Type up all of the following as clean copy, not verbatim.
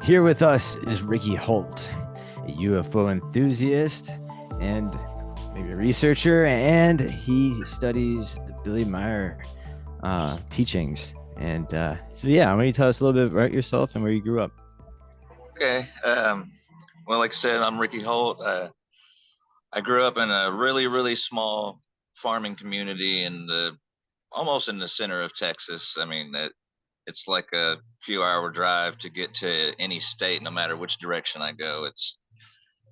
Here with us is Ricky Holt, a UFO enthusiast and maybe a researcher, and he studies the Billy Meier teachings. And so, yeah, why don't you tell us a little bit about yourself and where you grew up? Okay. Well, like I said, I'm Ricky Holt. I grew up in a really, really small farming community in the almost in the center of Texas. I mean, it's like a few hour drive to get to any state, no matter which direction I go. It's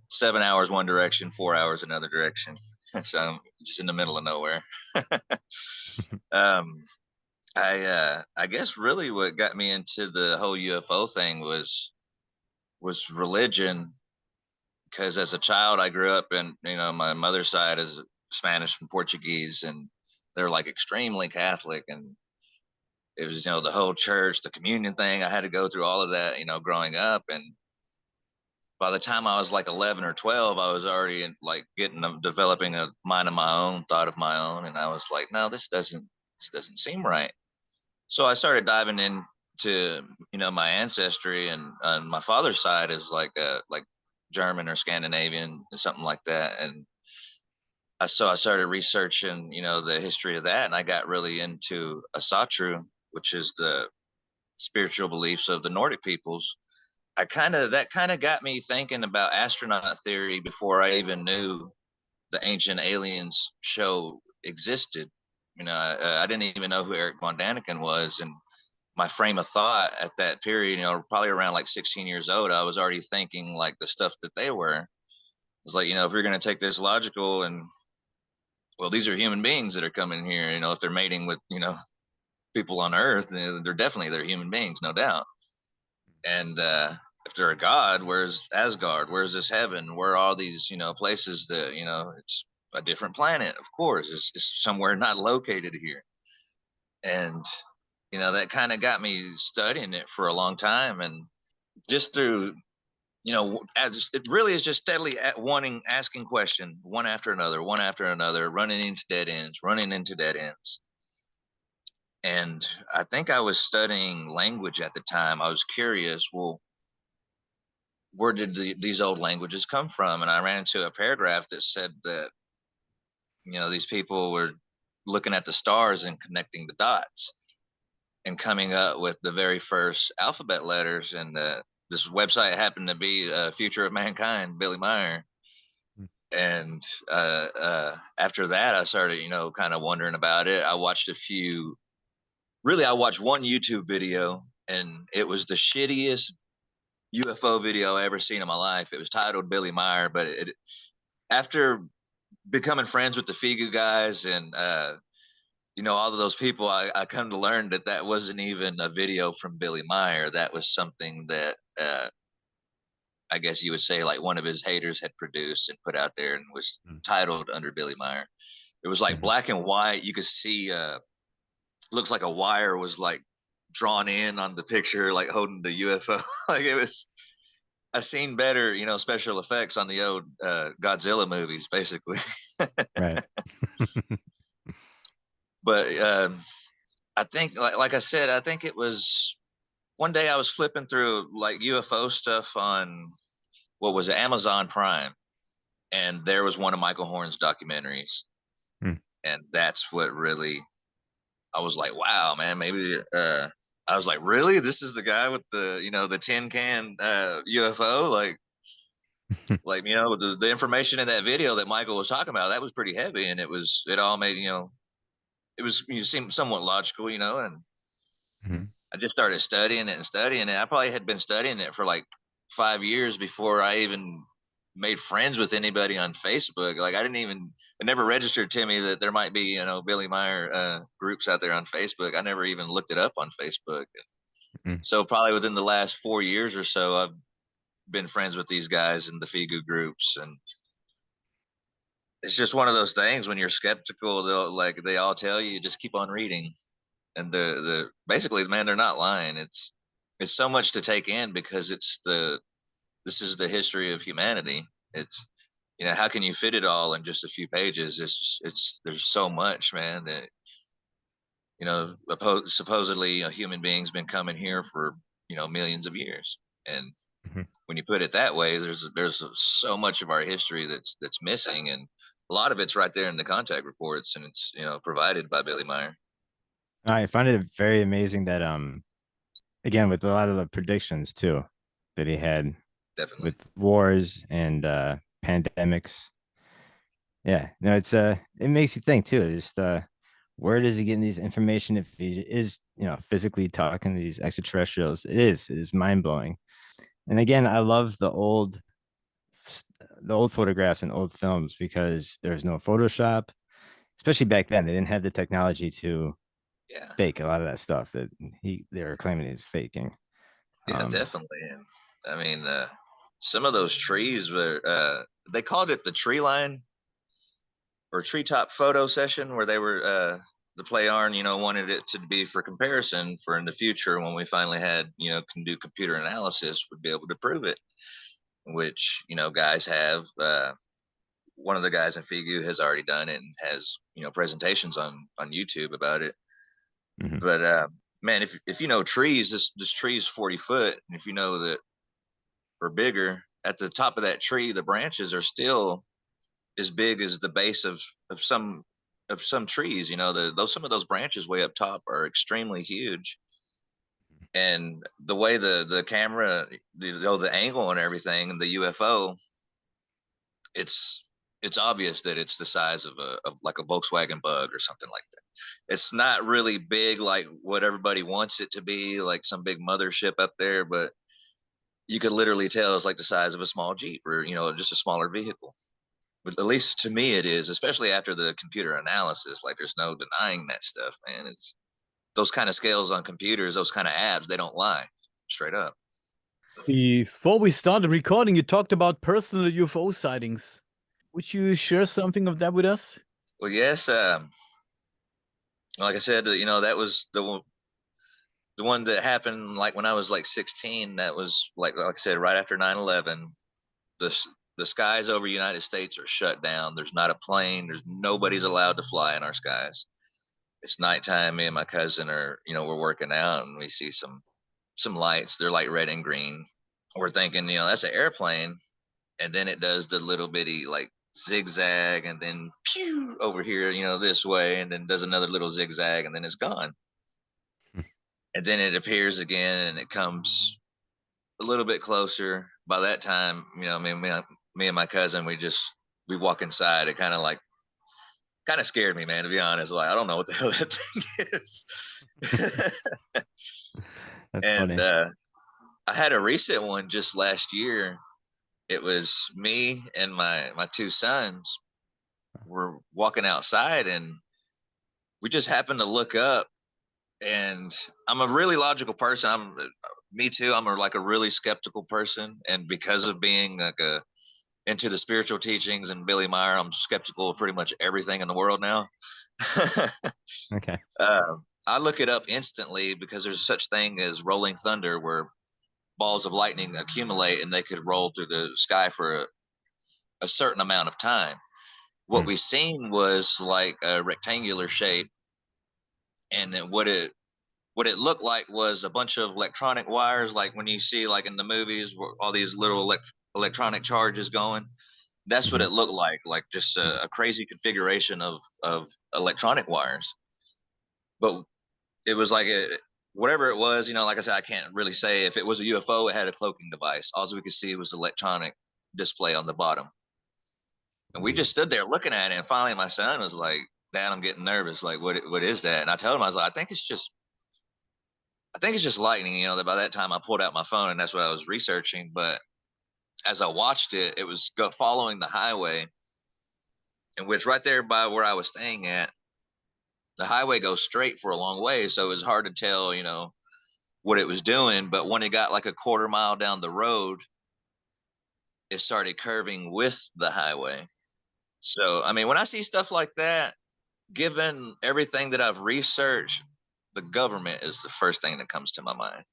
7 hours one direction, 4 hours another direction. So I'm just in the middle of nowhere. um, I guess really what got me into the whole UFO thing was religion, because as a child I grew up in, my mother's side is Spanish and Portuguese, and they're like extremely Catholic, and it was the whole church, the communion thing. I had to go through all of that, growing up, and by the time I was like 11 or 12, I was already like developing a mind of my own, thought of my own, and I was like, no, this doesn't seem right. So I started diving into my ancestry, and on my father's side is like German or Scandinavian, something like that. And so I started researching, the history of that, and I got really into Asatru, which is the spiritual beliefs of the Nordic peoples. That kind of got me thinking about astronaut theory before I even knew the Ancient Aliens show existed. I didn't even know who Eric von Daniken was, and my frame of thought at that period, probably around like 16 years old, I was already thinking like the stuff that they were. It's like, if you're going to take this logical, and well, these are human beings that are coming here, if they're mating with, people on Earth, they're human beings, no doubt. And if they're a god, where's Asgard? Where's this heaven? Where are all these, places that, it's a different planet, of course. It's somewhere not located here. And, that kind of got me studying it for a long time. And just through, as it really is just steadily asking questions one after another, running into dead ends. And I think I was studying language at the time. I was curious, well, where did these old languages come from? And I ran into a paragraph that said that, these people were looking at the stars and connecting the dots and coming up with the very first alphabet letters. And this website happened to be Future of Mankind, Billy Meier. And after that, I started, kind of wondering about it. I watched one YouTube video, and it was the shittiest UFO video I ever seen in my life. It was titled Billy Meier, but after becoming friends with the Figu guys and all of those people, I come to learn that wasn't even a video from Billy Meier. That was something that I guess you would say like one of his haters had produced and put out there and was titled under Billy Meier. It was like Mhm. black and white. You could see looks like a wire was like drawn in on the picture, like holding the UFO. Like it was I seen better, special effects on the old Godzilla movies, basically. Right. But I think, like I said, I think it was one day I was flipping through like UFO stuff on what was it, Amazon Prime, and there was one of Michael Horn's documentaries, Mm. and that's what really I was like, wow, man, maybe. I was like, really? This is the guy with the the tin can UFO, like the information in that video that Michael was talking about, that was pretty heavy, and it all made it was you seemed somewhat logical, and Mhm. I just started studying it and studying it. I probably had been studying it for like 5 years before I even made friends with anybody on Facebook. Like it never registered to me that there might be, Billy Meyer groups out there on Facebook. I never even looked it up on Facebook. Mm. So probably within the last 4 years or so, I've been friends with these guys in the Figu groups, and it's just one of those things when you're skeptical. They all tell you just keep on reading, and the basically, man, they're not lying. It's so much to take in because this is the history of humanity. It's how can you fit it all in just a few pages? It's there's so much, man. That supposedly human beings been coming here for millions of years, And Mhm. when you put it that way, there's so much of our history that's missing, and a lot of it's right there in the contact reports, and it's provided by Billy Meier. I find it very amazing that again with a lot of the predictions too that he had Definitely. with wars and pandemics. Yeah, no, it makes you think too. Just where does he get these information if he is physically talking to these extraterrestrials? It is mind blowing. And again, I love the old photographs and old films because there's no Photoshop, especially back then. They didn't have the technology to Yeah. fake a lot of that stuff that they were claiming he was faking. Yeah, definitely. And I mean, some of those trees were they called it the tree line or treetop photo session, where they were the play on, wanted it to be for comparison for in the future when we finally had, can do computer analysis, would be able to prove it, which, guys have. One of the guys in Figu has already done it and has, presentations on YouTube about it. Mhm. But man, if you know trees, this tree is 40 foot, and if you know that or bigger, at the top of that tree, the branches are still as big as the base of some trees. Those some of those branches way up top are extremely huge, and the way the camera, the angle and everything, and the UFO, it's it's obvious that it's the size of like a Volkswagen Bug or something like that. It's not really big like what everybody wants it to be, like some big mothership up there, but you could literally tell it's like the size of a small Jeep or just a smaller vehicle. But at least to me, it is, especially after the computer analysis. Like, there's no denying that stuff, man. It's those kind of scales on computers, those kind of apps, they don't lie, straight up. Before we started recording, you talked about personal UFO sightings. Would you share something of that with us? Well, yes. Like I said, that was the one that happened like when I was like 16. That was like I said, right after 9/11. The the skies over United States are shut down. There's not a plane. There's nobody's allowed to fly in our skies. It's nighttime. Me and my cousin are, we're working out, and we see some lights. They're like red and green. We're thinking, that's an airplane, and then it does the little bitty like zigzag, and then pew over here, this way, and then does another little zigzag, and then it's gone. And then it appears again, and it comes a little bit closer. By that time, me and my cousin, we walk inside. It kind of scared me, man. To be honest, like I don't know what the hell that thing is. That's And funny. I had a recent one just last year. It was me and my two sons were walking outside, and we just happened to look up. And I'm a really logical person. Me too. I'm like a really skeptical person, and because of being like a into the spiritual teachings and Billy Meier, I'm skeptical of pretty much everything in the world now. Okay. I look it up instantly because there's such thing as rolling thunder, where balls of lightning accumulate and they could roll through the sky for a certain amount of time. What Hmm. we seen was like a rectangular shape, and what it looked like was a bunch of electronic wires, like when you see like in the movies where all these little electronic charges going. That's what Hmm. it looked like just a crazy configuration of electronic wires. But it was like whatever it was, like I said, I can't really say if it was a UFO. It had a cloaking device. All we could see was electronic display on the bottom. And we just stood there looking at it. And finally, my son was like, "Dad, I'm getting nervous. Like, what is that?" And I told him, I was like, I think it's just lightning." That by that time I pulled out my phone, and that's what I was researching. But as I watched it, it was following the highway, in which right there by where I was staying at, the highway goes straight for a long way. So it was hard to tell, what it was doing. But when it got like a quarter mile down the road, it started curving with the highway. So, I mean, when I see stuff like that, given everything that I've researched, the government is the first thing that comes to my mind.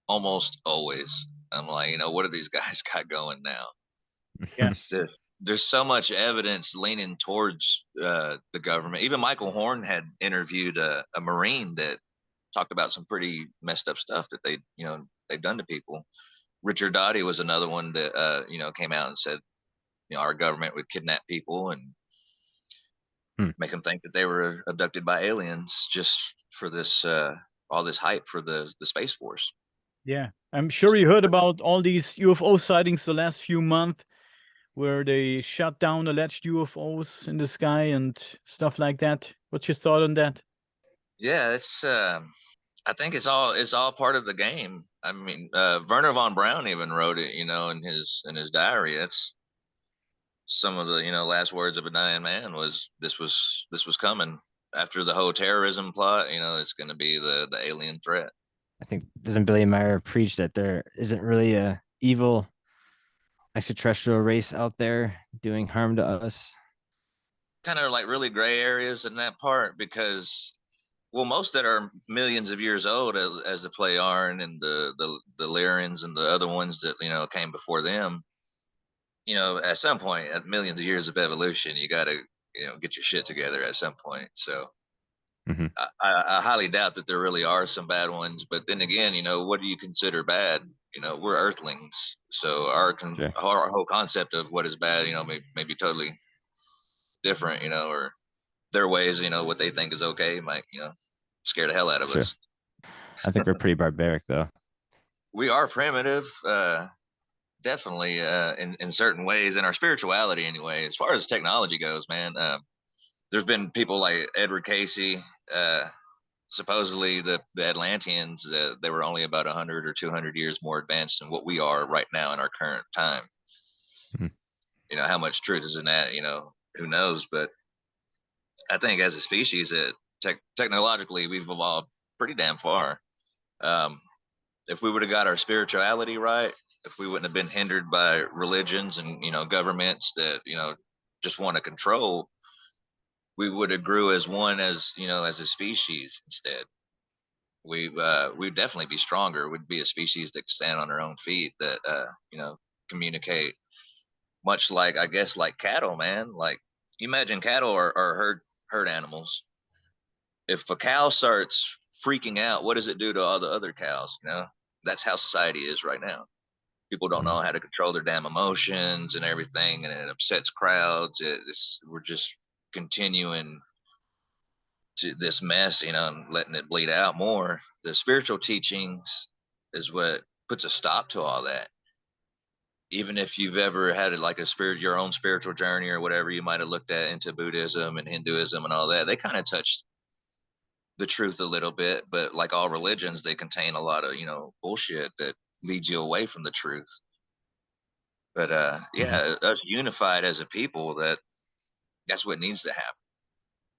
Almost always. I'm like, what do these guys got going now? Yeah. So, there's so much evidence leaning towards the government. Even Michael Horn had interviewed a Marine that talked about some pretty messed up stuff that they've done to people. Richard Dottie was another one that came out and said, our government would kidnap people and make them think that they were abducted by aliens just for this all this hype for the Space Force. Yeah, I'm sure you heard about all these UFO sightings the last few months, where they shut down alleged UFOs in the sky and stuff like that. What's your thought on that? Yeah, it's. I think it's all part of the game. I mean, Werner von Braun even wrote it, in his diary. That's some of the last words of a dying man was this was coming after the whole terrorism plot. It's going to be the alien threat. I think doesn't Billy Meier preach that there isn't really a evil extraterrestrial race out there doing harm to us? Kind of like really gray areas in that part because, well, most that are millions of years old, as the Pleiaren and the Lyrians and the other ones that came before them. At some point, at millions of years of evolution, you got to get your shit together at some point. So Mm-hmm. I highly doubt that there really are some bad ones. But then again, what do you consider bad? We're Earthlings, so Sure. our whole concept of what is bad, may be totally different. Or their ways, what they think is okay, might scare the hell out of Sure. us. I think we're pretty barbaric, though. We are primitive, definitely, in certain ways, in our spirituality, anyway. As far as technology goes, man, there's been people like Edward Casey. Supposedly, the Atlanteans, they were only about 100 or 200 years more advanced than what we are right now in our current time. Mm-hmm. How much truth is in that? Who knows? But I think as a species, technologically, we've evolved pretty damn far. If we would have got our spirituality right, if we wouldn't have been hindered by religions and governments that just want to control, we would have grew as one, as as a species. Instead, we'd definitely be stronger. We'd be a species that could stand on our own feet, that communicate, much like, I guess, like cattle, man. Like, you imagine cattle are herd animals. If a cow starts freaking out, what does it do to all the other cows? That's how society is right now. People don't know how to control their damn emotions and everything, and it upsets crowds. We're just continuing to this mess, and letting it bleed out more. The spiritual teachings is what puts a stop to all that. Even if you've ever had like your own spiritual journey or whatever you might have looked at into Buddhism and Hinduism and all that, they kind of touched the truth a little bit, but like all religions, they contain a lot of bullshit that leads you away from the truth. But yeah, us unified as a people, that's what needs to happen.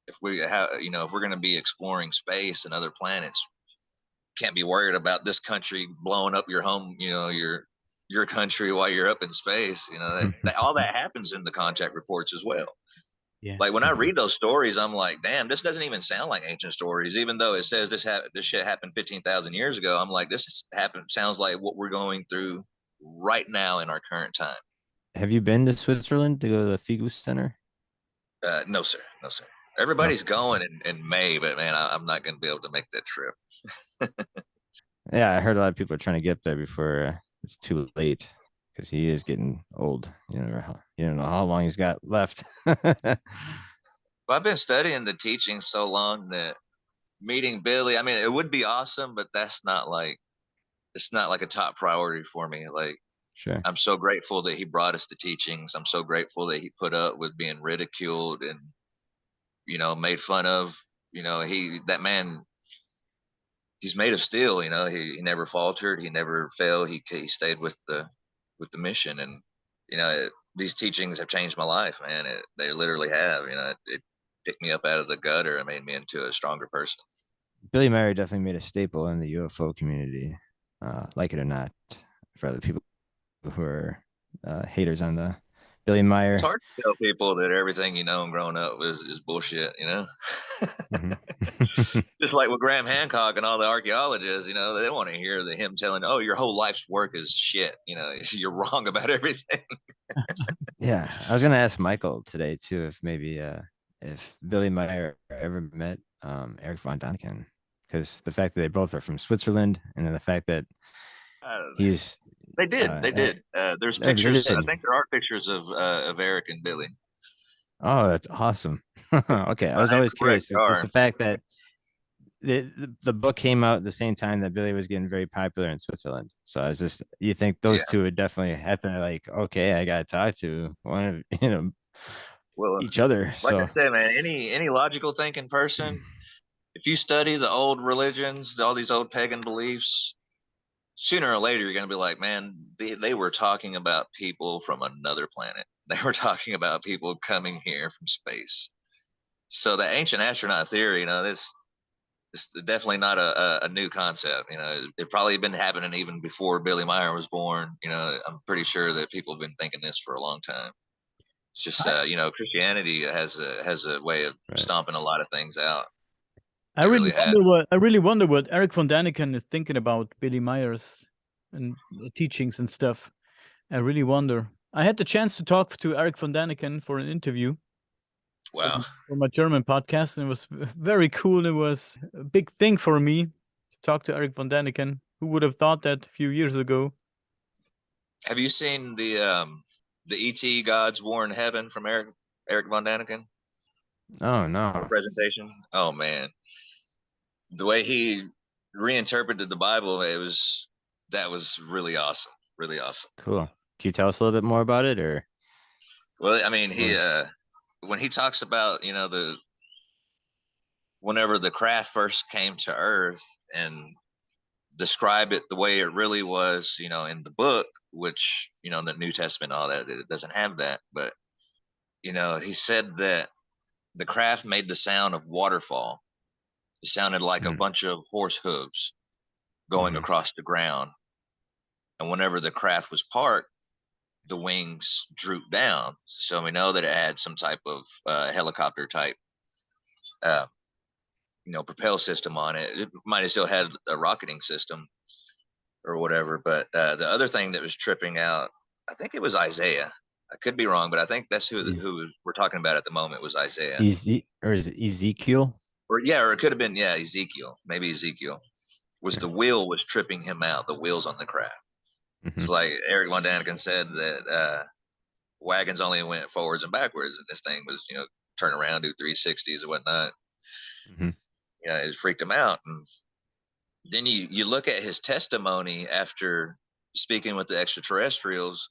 If we have, if we're going to be exploring space and other planets, can't be worried about this country blowing up your home, your country while you're up in space. That all that happens in the contact reports as well. Yeah. Like when I read those stories, I'm like, damn, this doesn't even sound like ancient stories. Even though it says this shit happened 15,000 years ago, I'm like, sounds like what we're going through right now in our current time. Have you been to Switzerland to go to the Figu Center? No, sir. No, sir. Everybody's going in May, but man, I'm not going to be able to make that trip. Yeah, I heard a lot of people are trying to get up there before it's too late, because he is getting old. You don't know how long he's got left. Well, I've been studying the teaching so long that meeting Billy, I mean, it would be awesome, but it's not like a top priority for me. Like, Sure. I'm so grateful that he brought us the teachings. I'm so grateful that he put up with being ridiculed and made fun of. That man, he's made of steel. He never faltered. He never failed. He stayed with the mission. And these teachings have changed my life, man. They literally have. It picked me up out of the gutter and made me into a stronger person. Billy Meier definitely made a staple in the UFO community, like it or not, for other people who are haters on the Billy Meier. It's hard to tell people that everything and growing up is bullshit, Just like with Graham Hancock and all the archaeologists, they don't want to hear him telling, oh, your whole life's work is shit. You're wrong about everything. Yeah, I was gonna ask Michael today too, if maybe if Billy Meier ever met Eric von Daniken, because the fact that they both are from Switzerland, and then the fact that he's They did. They did. There's They pictures. I did. think there are pictures of Eric and Billy. Oh, that's awesome. Okay, I I was am always correct. curious. They It's just are. the fact that the book came out at the same time that Billy was getting very popular in Switzerland. So I was just, you think Yeah. those two would definitely have to like, okay, I gotta talk to one of Well, each other. like I So said, man, any logical thinking person, if you study the old religions, all these old pagan beliefs, sooner or later you're going to be like, man, they were talking about people from another planet. They were talking about people coming here from space. So the ancient astronaut theory, this it's definitely not a new concept. It probably been happening even before Billy Meier was born. I'm pretty sure that people have been thinking this for a long time. It's just I, Christianity has a way of right. stomping a lot of things out. I It really really has. wonder what Eric von Daniken is thinking about Billy Myers and the teachings and stuff. I really wonder. I had the chance to talk to Eric von Daniken for an interview Wow. for my German podcast, and it was very cool. It was a big thing for me to talk to Eric von Daniken. Who would have thought that a few years ago? Have you seen the ET God's War in Heaven from Eric von Daniken? Oh The no, presentation. Oh man, the way he reinterpreted the Bible, that was really awesome. Really awesome. cool. Can you tell us a little bit more about it, or Well, I mean, what was? when he talks about the whenever the craft first came to Earth and describe it the way it really was, in the book, which the New Testament, all that, it doesn't have that, but he said that the craft made the sound of waterfall. It sounded like a Mm, bunch of horse hooves going mhm, across the ground. And whenever the craft was parked, the wings drooped down. So we know that it had some type of helicopter type, uh, propel system on it. It might have still had a rocketing system or whatever. But the other thing that was tripping out, I think it was Isaiah. I could be wrong, but I think that's is who we're talking about at the moment was Isaiah. or is it Ezekiel? Or it could have been Ezekiel. Maybe Ezekiel was the Okay. wheel was tripping him out. The wheels on the craft. It's Hmm. like Eric Von Daniken said that wagons only went forwards and backwards, and this thing was turn around, do 360s or whatnot. Hmm. It freaked him out. And then you look at his testimony after speaking with the extraterrestrials.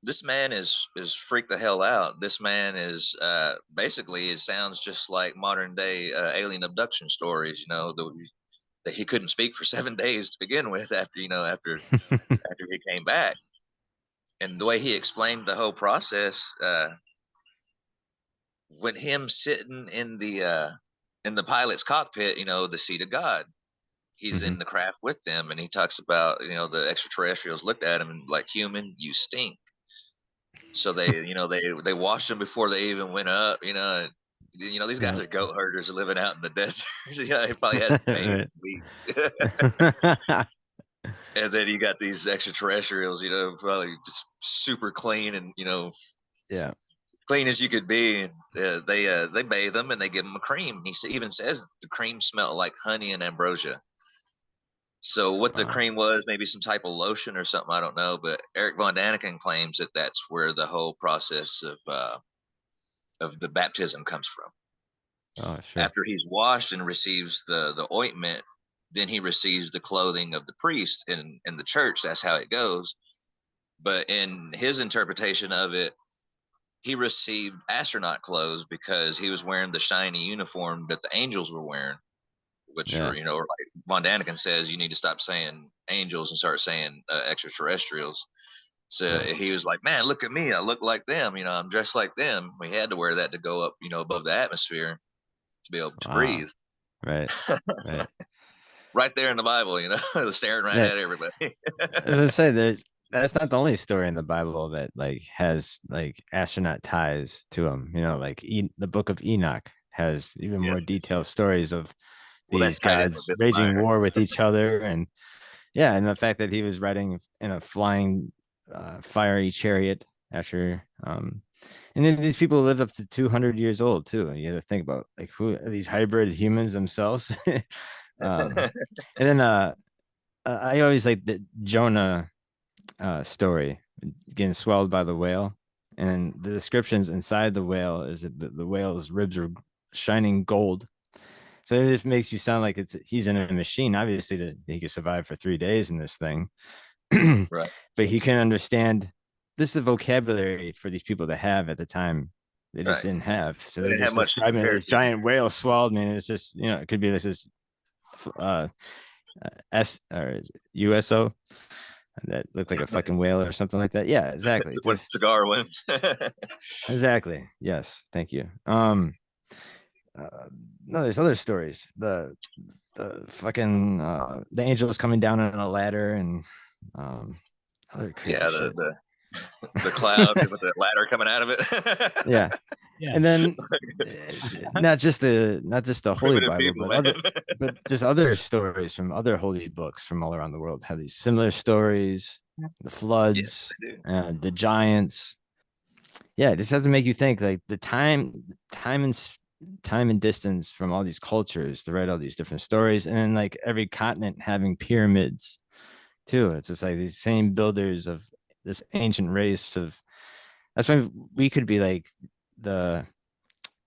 This man is freaked the hell out. This man is basically, it sounds just like modern day alien abduction stories. That he couldn't speak for 7 days to begin with after he came back, and the way he explained the whole process, when him sitting in the pilot's cockpit, the seat of God, he's Hmm. in the craft with them, and he talks about the extraterrestrials looked at him and like, human, you stink. So they washed him before they even went up. These guys Yeah. are goat herders living out in the desert. He probably has made Right. week. And then you got these extraterrestrials, probably just super clean and Yeah. clean as you could be. And they bathe them and they give them a cream. He even says the cream smelled like honey and ambrosia. So what the Wow. cream was, maybe some type of lotion or something, I don't know. But Eric von Daniken claims that that's where the whole process of the baptism comes from. Oh, sure. After he's washed and receives the ointment, then he receives the clothing of the priest in the church. That's how it goes. But in his interpretation of it, he received astronaut clothes because he was wearing the shiny uniform that the angels were wearing, which Yeah. are, like Von Daniken says, you need to stop saying angels and start saying extraterrestrials. So Yeah. he was like, man, look at me. I look like them. I'm dressed like them. We had to wear that to go up, above the atmosphere to be able to Wow. breathe. Right. Right. Right there in the Bible, staring right Yeah. at everybody. I was gonna say that's not the only story in the Bible that like has like astronaut ties to them. Like the Book of Enoch has even Yes. more detailed stories of Well, these that's tied in with gods Billy waging Meier. war with each other, and yeah, and the fact that he was riding in a flying fiery chariot after and then these people live up to 200 years old too. And you have to think about like who are these hybrid humans themselves. um and then I always like the Jonah story, getting swallowed by the whale, and the descriptions inside the whale is that the whale's ribs are shining gold. So it just makes you sound like he's in a machine. Obviously, that he could survive for 3 days in this thing, Right. but he can understand. This is the vocabulary for these people to have at the time. They just Right. didn't have. So They they're didn't have just much describing compared this to. giant whale swallowed me. And it's just, it could be this is uh, S or USO that looked like a fucking whale or something like that. Yeah, exactly. What Just cigar wins. exactly. Yes. Thank you. No, there's other stories. The fucking the angels coming down on a ladder and um other crazy Yeah, shit. the cloud with the ladder coming out of it. Yeah. Yeah. And then not just the Holy Primitive Bible, people, but man. just other stories from other holy books from all around the world have these similar stories. The Yes, floods, they do. the giants. Yeah, it just has to make you think like the time and distance from all these cultures to write all these different stories, and then like every continent having pyramids too. It's just like these same builders of this ancient race of. That's why we could be like the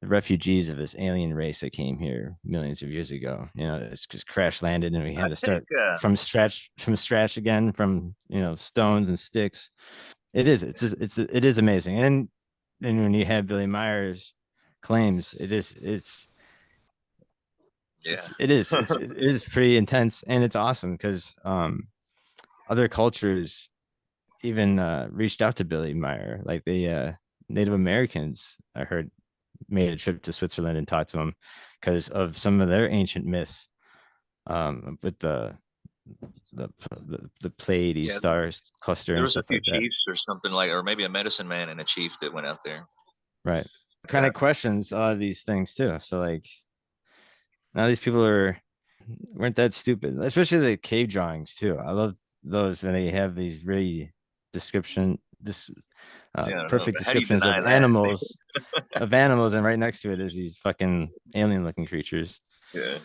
refugees of this alien race that came here millions of years ago. It's just crash landed, and we I had to think start from scratch again, from stones and sticks. It is amazing, and then when you have Billy Meyer's claims, yeah. it is pretty intense, and it's awesome because other cultures even reached out to Billy Meyer, like the Native Americans. I heard made a trip to Switzerland and talked to him because of some of their ancient myths, with the Pleiades Yeah, stars cluster there and was a stuff few like that. chiefs or something like, or maybe a medicine man and a chief that went out there. Right. Kind Yeah, of questions a lot of these things too. So like now these people weren't that stupid, especially the cave drawings too. I love those when they have these really description this yeah, I don't know. perfect But how do you descriptions deny that? of animals, and right next to it is these fucking alien looking creatures. Yeah.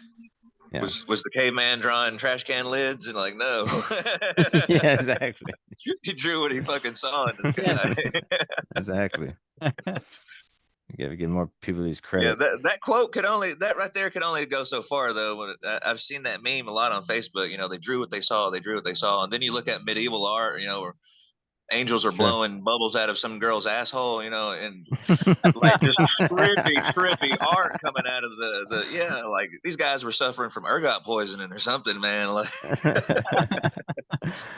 Yeah. Was the caveman drawing trash can lids and like no? Yeah, exactly. He drew what he fucking saw in the sky. Exactly. You gotta give more people these Yeah, credit. that quote that right there could only go so far though. I've seen that meme a lot on Facebook. They drew what they saw, and then you look at medieval art, where angels are Sure. blowing bubbles out of some girl's asshole, and like just trippy art coming out of the yeah, like these guys were suffering from ergot poisoning or something, man. Like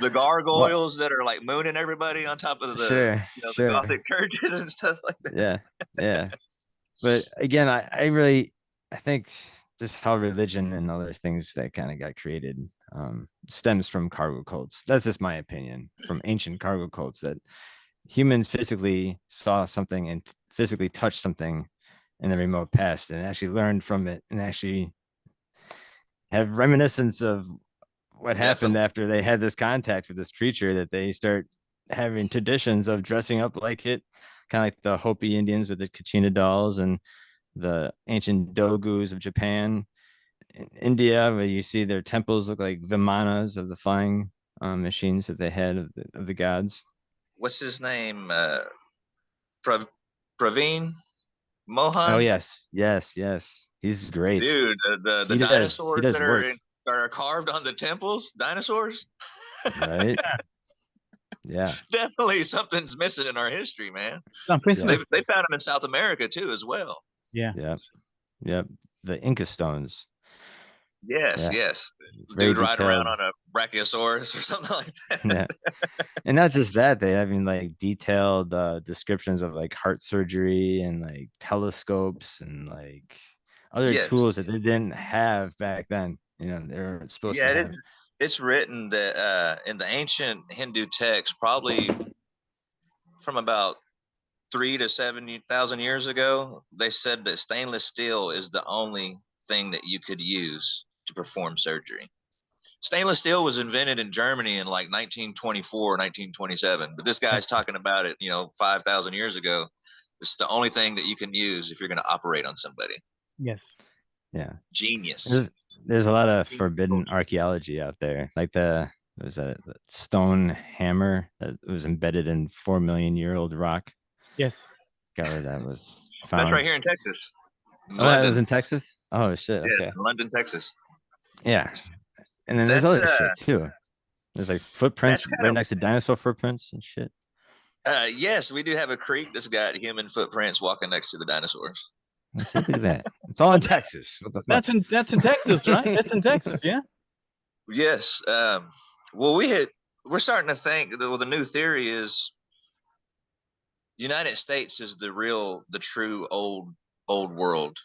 the Well, gargoyles that are like mooning everybody on top of the sure. gothic churches and stuff like that. Yeah. Yeah. But again, I think just how religion and other things that kind of got created stems from cargo cults. That's just my opinion, from ancient cargo cults, that humans physically saw something and physically touched something in the remote past and actually learned from it and actually have reminiscence of what happened Definitely. after they had this contact with this creature, that they start having traditions of dressing up like it, kind of like the Hopi Indians with the Kachina dolls and the ancient dogus of Japan. In India, where you see their temples look like vimanas of the flying machines that they had of the gods. What's his name? Praveen Oh Mohan. yes, yes, yes. He's great. Dude, the He does. He dinosaurs does that work, are carved on the temples, dinosaurs. right? Yeah, Definitely something's missing in our history, man. Something's yeah, They missing. found them in South America too, as well. Yeah. yeah, yeah. The Inca stones. Yes, Yeah, yes. very Dude riding around detailed. on a brachiosaurus or something like that. Yeah, and not just that, they having like detailed descriptions of like heart surgery and like telescopes and like other Yes. tools that they didn't have back then. They were supposed to Yeah, have. it's written that in the ancient Hindu text, probably from about 3 to 7,000 years ago, they said that stainless steel is the only thing that you could use to perform surgery. Stainless steel was invented in Germany in like 1924, 1927, but this guy's talking about it, 5,000 years ago. It's the only thing that you can use if you're going to operate on somebody. Yes. Yeah. Genius. there's a lot of forbidden archaeology out there, like the was that stone hammer that was embedded in 4 million-year-old rock. Yes. Got where that was That's found. right here in Texas, in Oh, that London. was in Texas. Oh shit. Yes, Okay. in London, Texas. Yeah. And then there's That's other shit too. There's like footprints that's kind right of next to dinosaur footprints and shit. yes, we do have a creek that's got human footprints walking next to the dinosaurs. Let's see, look at that. It's all in Texas. What the fuck? That's in Texas, right? That's in Texas, yeah. Yes. Well, we're starting to think that, well, the new theory is United States is the true old world.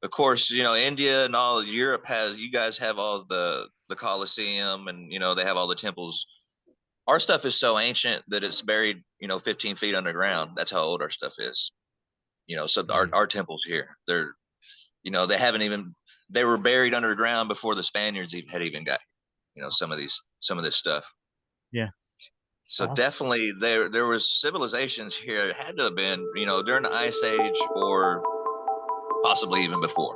Of course, India and all Europe you guys have all the Colosseum, and they have all the temples. Our stuff is so ancient that it's buried 15 feet underground. That's how old our stuff is. So our temples here, they were buried underground before the Spaniards had even got some of this stuff. Yeah. So Wow. definitely there was civilizations here. It had to have been during the Ice Age or possibly even before.